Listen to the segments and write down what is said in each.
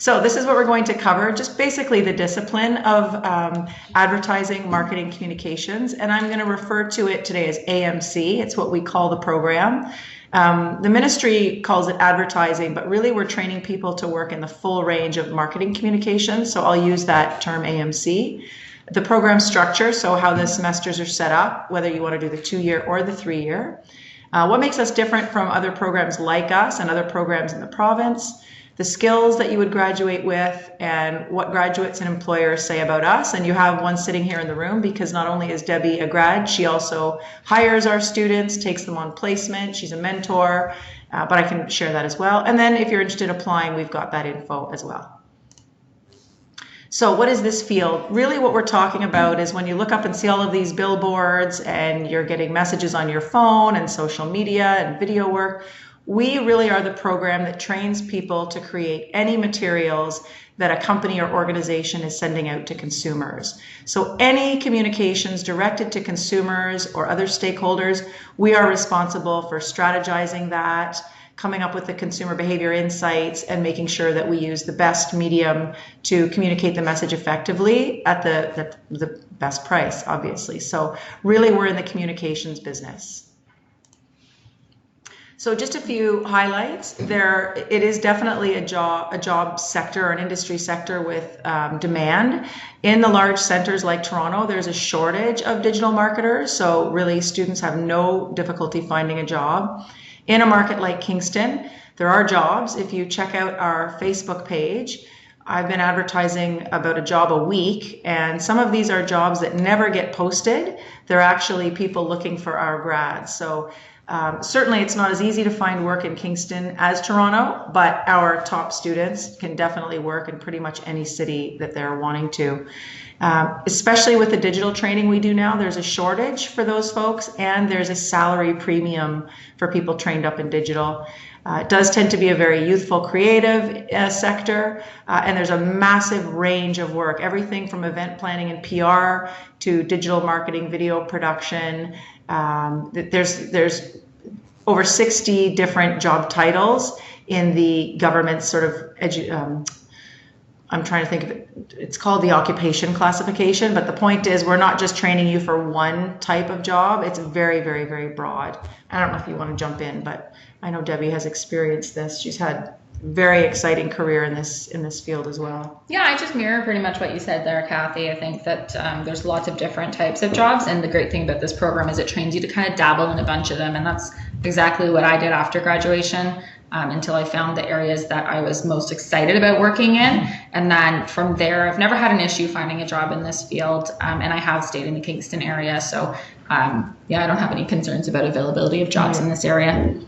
So this is what we're going to cover, just basically the discipline of advertising, marketing, communications, and I'm going to refer to it today as AMC. It's what we call the program. The ministry calls it advertising, but really we're training people to work in the full range of marketing communications, so I'll use that term AMC. The program structure, so how the semesters are set up, whether you want to do the 2-year or the 3-year. What makes us different from other programs like us and other programs in the province, the skills that you would graduate with, and what graduates and employers say about us. And you have one sitting here in the room because not only is Debbie a grad, she also hires our students, takes them on placement. She's a mentor, but I can share that as well. And then if you're interested in applying, we've got that info as well. So what is this field? Really what we're talking about is when you look up and see all of these billboards and you're getting messages on your phone and social media and video work, we really are the program that trains people to create any materials that a company or organization is sending out to consumers. So any communications directed to consumers or other stakeholders, we are responsible for strategizing that, coming up with the consumer behavior insights, and making sure that we use the best medium to communicate the message effectively at the best price, obviously. So really we're in the communications business. So just a few highlights. It is definitely a job sector or an industry sector with demand. In the large centers like Toronto, there's a shortage of digital marketers, so really students have no difficulty finding a job. In a market like Kingston, there are jobs. If you check out our Facebook page, I've been advertising about a job a week, and some of these are jobs that never get posted. They're actually people looking for our grads. So certainly it's not as easy to find work in Kingston as Toronto, but our top students can definitely work in pretty much any city that they're wanting to. Especially with the digital training we do now, there's a shortage for those folks, and there's a salary premium for people trained up in digital. It does tend to be a very youthful, creative sector, and there's a massive range of work, everything from event planning and PR to digital marketing, video production. There's over 60 different job titles in the government sort of I'm trying to think of it. It's called the occupation classification, but the point is we're not just training you for one type of job. It's very, very, very broad. I don't know if you want to jump in, but I know Debbie has experienced this. She's had a very exciting career in this field as well. Yeah, I just mirror pretty much what you said there, Kathy. I think that there's lots of different types of jobs, and the great thing about this program is it trains you to kind of dabble in a bunch of them, and that's exactly what I did after graduation. Until I found the areas that I was most excited about working in. And then from there, I've never had an issue finding a job in this field, and I have stayed in the Kingston area. So yeah, I don't have any concerns about availability of jobs in this area.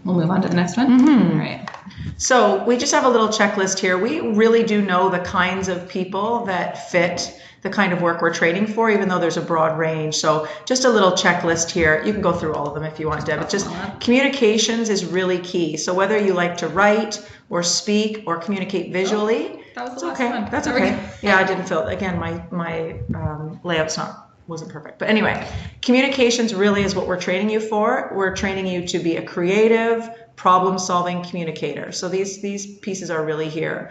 We'll move on to the next one. All right. So we just have a little checklist here. We really do know the kinds of people that fit the kind of work we're training for, even though there's a broad range. So just a little checklist here. You can go through all of them if you want, Deb. It's just communications is really key. So whether you like to write or speak or communicate visually, that was the last one. That's okay. Yeah, I didn't feel, again, my layout's wasn't perfect. But anyway, communications really is what we're training you for. We're training you to be a creative, problem-solving communicator. So these pieces are really here.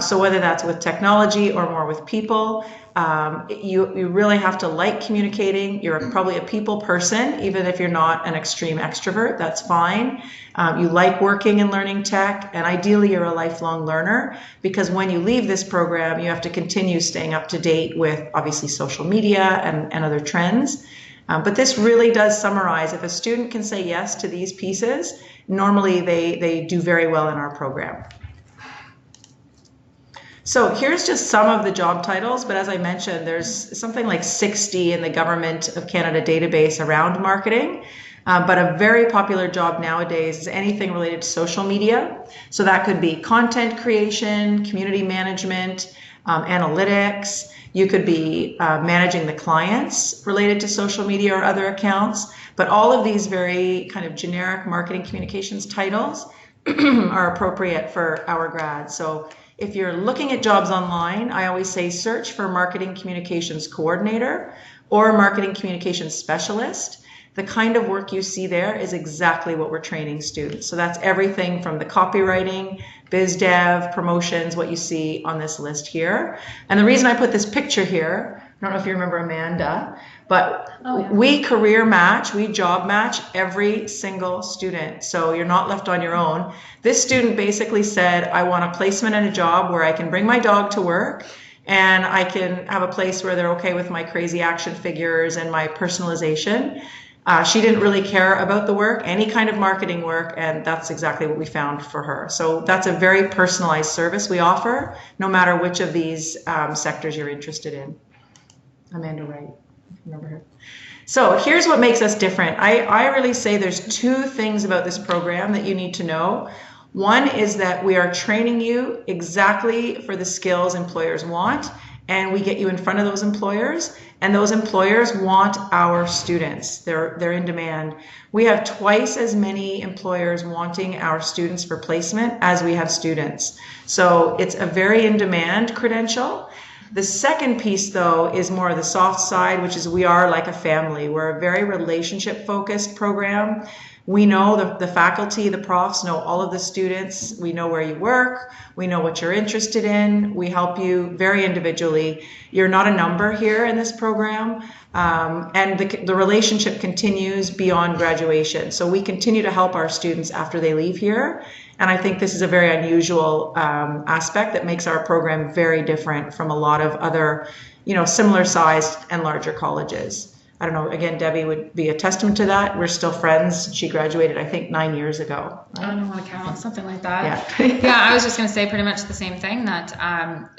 So whether that's with technology or more with people, you really have to like communicating. You're probably a people person, even if you're not an extreme extrovert, that's fine. You like working and learning tech, and ideally you're a lifelong learner, because when you leave this program, you have to continue staying up to date with obviously social media and other trends. But this really does summarize, if a student can say yes to these pieces, normally they do very well in our program. So here's just some of the job titles, but as I mentioned, there's something like 60 in the Government of Canada database around marketing. But a very popular job nowadays is anything related to social media. So that could be content creation, community management, analytics. You could be managing the clients related to social media or other accounts. But all of these very kind of generic marketing communications titles are appropriate for our grads. So if you're looking at jobs online, I always say search for marketing communications coordinator or marketing communications specialist. The kind of work you see there is exactly what we're training students. So that's everything from the copywriting, biz dev, promotions, what you see on this list here. And the reason I put this picture here, I don't know if you remember Amanda, but we career match, we job match every single student. So you're not left on your own. This student basically said, I want a placement and a job where I can bring my dog to work and I can have a place where they're okay with my crazy action figures and my personalization. She didn't really care about the work, any kind of marketing work, and that's exactly what we found for her. So that's a very personalized service we offer, no matter which of these sectors you're interested in. Amanda Wright, remember her? So here's what makes us different. I really say there's two things about this program that you need to know. One is that we are training you exactly for the skills employers want, and we get you in front of those employers, and those employers want our students. They're in demand. We have twice as many employers wanting our students for placement as we have students. So it's a very in-demand credential. The second piece, though, is more of the soft side, which is we are like a family. We're a very relationship-focused program. We know the faculty, the profs know all of the students. We know where you work. We know what you're interested in. We help you very individually. You're not a number here in this program. And the relationship continues beyond graduation. So we continue to help our students after they leave here. And I think this is a very unusual aspect that makes our program very different from a lot of other, similar sized and larger colleges. I don't know, again, Debbie would be a testament to that. We're still friends. She graduated, I think, 9 years ago. I don't want to count, something like that. Yeah. Yeah, I was just going to say pretty much the same thing, that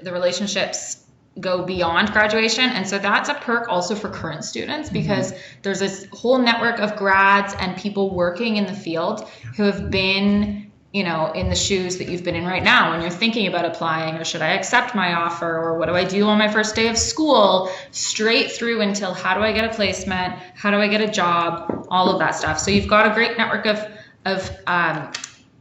the relationships go beyond graduation. And so that's a perk also for current students, because there's this whole network of grads and people working in the field who have been in the shoes that you've been in right now when you're thinking about applying, or should I accept my offer, or what do I do on my first day of school, straight through until how do I get a placement, how do I get a job, all of that stuff. So you've got a great network of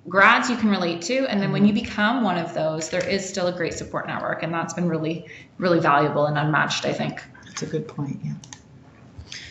grads you can relate to, and then when you become one of those, there is still a great support network, and that's been really, really valuable and unmatched, I think. That's a good point, yeah.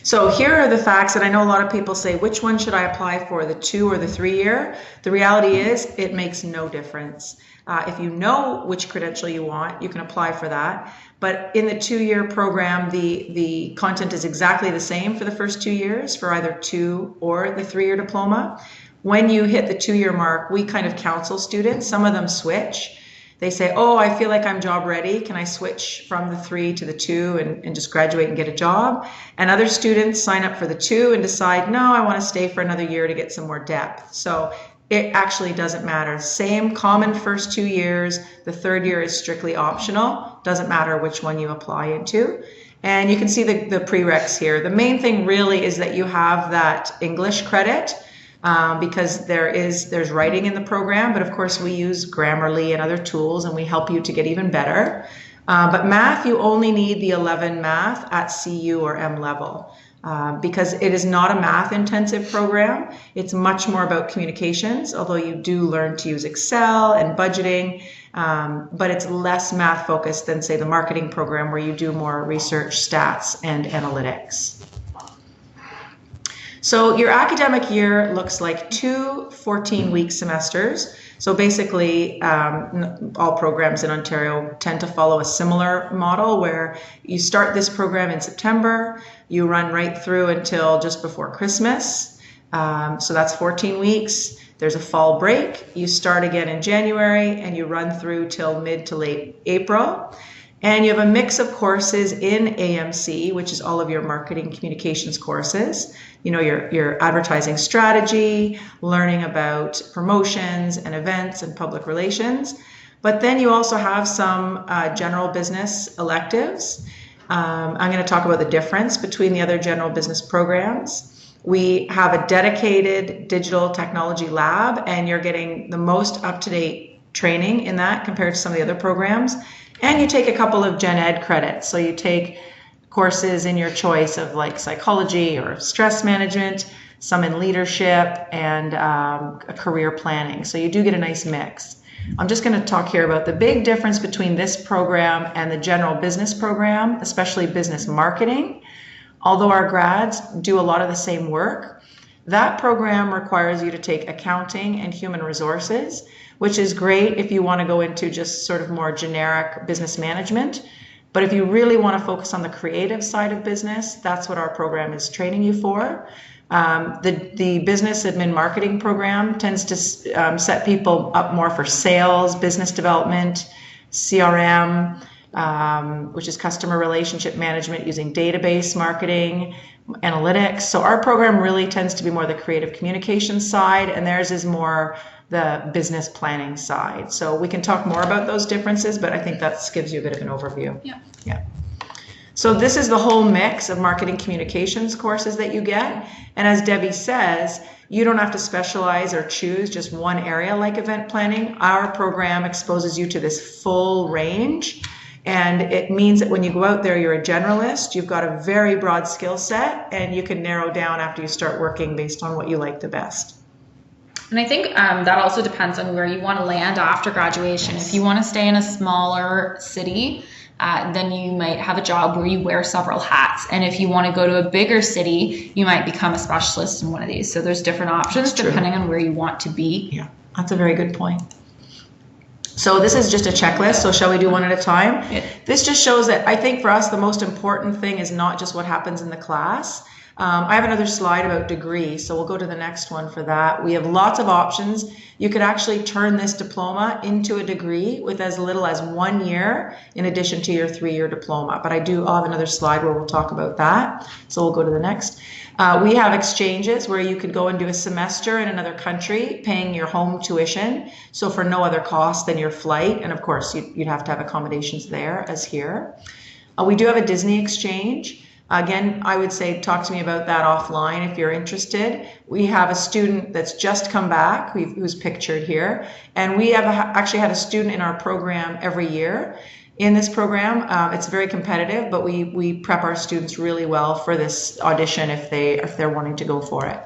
So here are the facts, and I know a lot of people say, which one should I apply for, the 2 or the 3-year? The reality is it makes no difference. If you know which credential you want, you can apply for that. But in the 2-year program, the content is exactly the same for the first 2 years for either 2 or the 3-year diploma. When you hit the 2-year mark, we kind of counsel students. Some of them switch. They say, oh, I feel like I'm job ready. Can I switch from the 3 to the 2 and just graduate and get a job? And other students sign up for the 2 and decide, no, I want to stay for another year to get some more depth. So it actually doesn't matter. Same common first 2 years. The 3rd year is strictly optional. Doesn't matter which one you apply into. And you can see the prereqs here. The main thing really is that you have that English credit. Because there's writing in the program, but of course we use Grammarly and other tools, and we help you to get even better. But math, you only need the 11 math at CU or M level, because it is not a math intensive program. It's much more about communications, although you do learn to use Excel and budgeting, but it's less math focused than, say, the marketing program, where you do more research, stats, and analytics. So your academic year looks like 2 14-week semesters. So basically, all programs in Ontario tend to follow a similar model, where you start this program in September, you run right through until just before Christmas. So that's 14 weeks. There's a fall break. You start again in January, and you run through till mid to late April. And you have a mix of courses in AMC, which is all of your marketing communications courses. Your advertising strategy, learning about promotions and events and public relations. But then you also have some general business electives. I'm going to talk about the difference between the other general business programs. We have a dedicated digital technology lab, and you're getting the most up-to-date training in that compared to some of the other programs. And you take a couple of gen ed credits. So you take courses in your choice of like psychology or stress management, some in leadership, and a career planning. So you do get a nice mix. I'm just going to talk here about the big difference between this program and the general business program, especially business marketing. although our grads do a lot of the same work, that program requires you to take accounting and human resources, which is great if you want to go into just sort of more generic business management. But if you really want to focus on the creative side of business, that's what our program is training you for. The business admin marketing program tends to set people up more for sales, business development, CRM, which is customer relationship management using database marketing, analytics. So our program really tends to be more the creative communication side, and theirs is more the business planning side. So we can talk more about those differences, but I think that gives you a bit of an overview. Yeah. So this is the whole mix of marketing communications courses that you get. And as Debbie says, you don't have to specialize or choose just one area like event planning. Our program exposes you to this full range. And it means that when you go out there, you're a generalist, you've got a very broad skill set, and you can narrow down after you start working based on what you like the best. And I think that also depends on where you want to land after graduation. If you want to stay in a smaller city, then you might have a job where you wear several hats. And if you want to go to a bigger city, you might become a specialist in one of these. So there's different options depending on where you want to be. Yeah, that's a very good point. So this is just a checklist. So shall we do one at a time? Yeah. This just shows that I think for us, the most important thing is not just what happens in the class. I have another slide about degree, so we'll go to the next one for that. We have lots of options. You could actually turn this diploma into a degree with as little as 1 year in addition to your 3-year diploma. But I'll have another slide where we'll talk about that. So we'll go to the next. We have exchanges where you could go and do a semester in another country paying your home tuition, so for no other cost than your flight. And of course, you'd have to have accommodations there as here. We do have a Disney exchange. Again, I would say talk to me about that offline if you're interested. We have a student that's just come back, who's pictured here, and we have actually had a student in our program every year. In this program, it's very competitive, but we prep our students really well for this audition if they're wanting to go for it.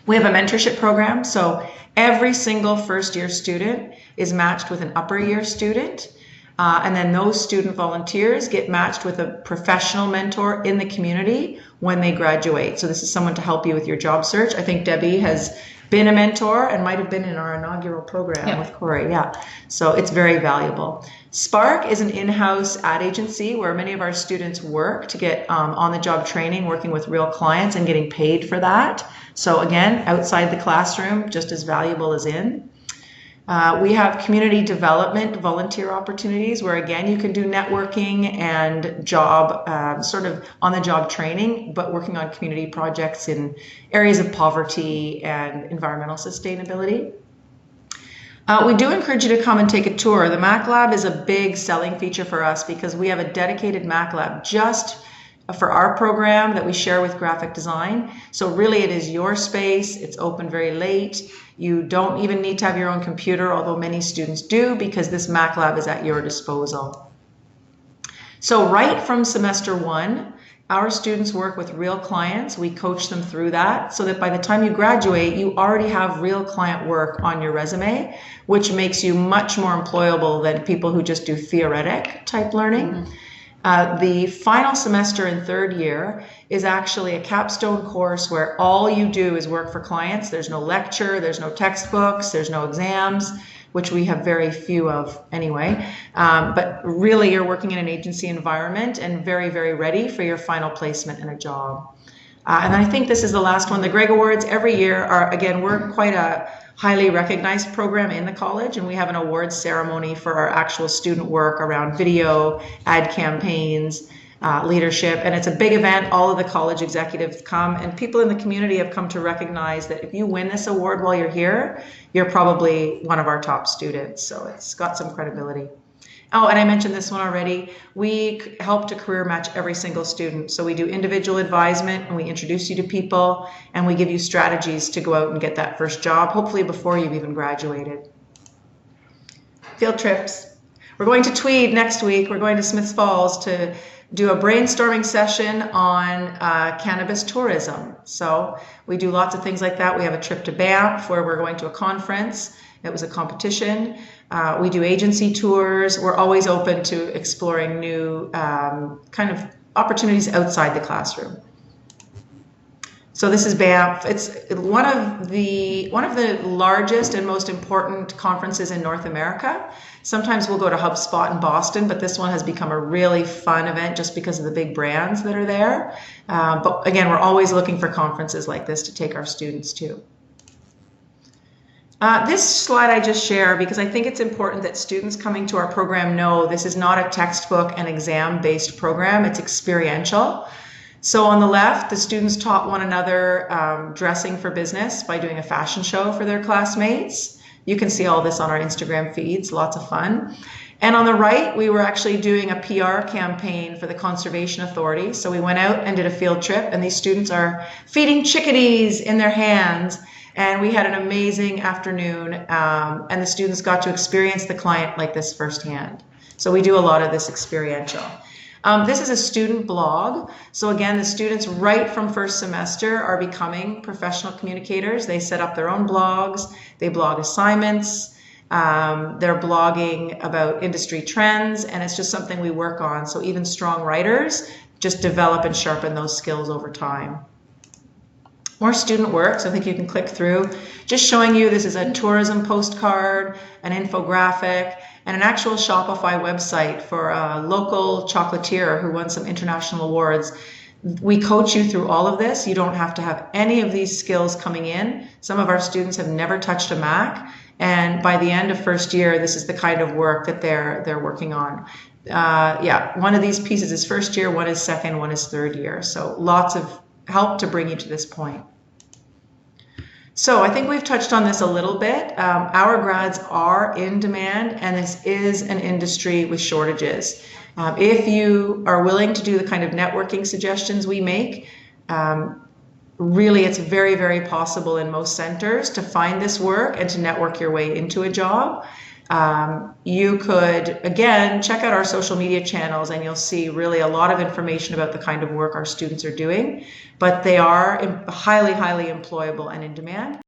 We have a mentorship program, so every single first-year student is matched with an upper-year student. And then those student volunteers get matched with a professional mentor in the community when they graduate. So this is someone to help you with your job search. I think Debbie has been a mentor and might have been in our inaugural program with Corey. Yeah, so it's very valuable. Spark is an in-house ad agency where many of our students work to get on-the-job training, working with real clients and getting paid for that. So again, outside the classroom, just as valuable as in. We have community development volunteer opportunities where, again, you can do networking and job, sort of on-the-job training, but working on community projects in areas of poverty and environmental sustainability. We do encourage you to come and take a tour. The Mac Lab is a big selling feature for us because we have a dedicated Mac Lab just for our program that we share with graphic design. So really it is your space. It's open very late. You don't even need to have your own computer, although many students do, because this Mac Lab is at your disposal. So right from semester 1, our students work with real clients. We coach them through that so that by the time you graduate, you already have real client work on your resume, which makes you much more employable than people who just do theoretic type learning. Mm-hmm. The final semester in 3rd year is actually a capstone course where all you do is work for clients. There's no lecture, there's no textbooks, there's no exams, which we have very few of anyway. But really you're working in an agency environment and very, very ready for your final placement in a job. And I think this is the last one. The Greg Awards every year are, again, we're quite a highly recognized program in the college, and we have an awards ceremony for our actual student work around video, ad campaigns, leadership, and it's a big event. All of the college executives come, and people in the community have come to recognize that if you win this award while you're here, you're probably one of our top students, so it's got some credibility. Oh, and I mentioned this one already. We help to career match every single student. So we do individual advisement and we introduce you to people and we give you strategies to go out and get that first job, hopefully before you've even graduated. Field trips. We're going to Tweed next week. We're going to Smiths Falls to do a brainstorming session on cannabis tourism. So we do lots of things like that. We have a trip to Banff where we're going to a conference. It was a competition. We do agency tours. We're always open to exploring new kind of opportunities outside the classroom. So this is Banff. It's one of the largest and most important conferences in North America. Sometimes we'll go to HubSpot in Boston, but this one has become a really fun event just because of the big brands that are there. But again, we're always looking for conferences like this to take our students to. This slide I just share because I think it's important that students coming to our program know this is not a textbook and exam-based program, it's experiential. So on the left, the students taught one another dressing for business by doing a fashion show for their classmates. You can see all this on our Instagram feeds, lots of fun. And on the right, we were actually doing a PR campaign for the Conservation Authority. So we went out and did a field trip, and these students are feeding chickadees in their hands. And we had an amazing afternoon, and the students got to experience the client like this firsthand. So we do a lot of this experiential. This is a student blog. So again, the students right from first semester are becoming professional communicators. They set up their own blogs, they blog assignments, they're blogging about industry trends, and it's just something we work on. So even strong writers just develop and sharpen those skills over time. More student work, so I think you can click through. Just showing you this is a tourism postcard, an infographic, and an actual Shopify website for a local chocolatier who won some international awards. We coach you through all of this. You don't have to have any of these skills coming in. Some of our students have never touched a Mac, and by the end of first year, this is the kind of work that they're working on. Yeah, one of these pieces is first year, one is second, one is third year. So lots of help to bring you to this point. So I think we've touched on this a little bit. Our grads are in demand, and this is an industry with shortages. If you are willing to do the kind of networking suggestions we make, really it's very, very possible in most centers to find this work and to network your way into a job. You could, again, check out our social media channels and you'll see really a lot of information about the kind of work our students are doing, but they are highly, highly employable and in demand.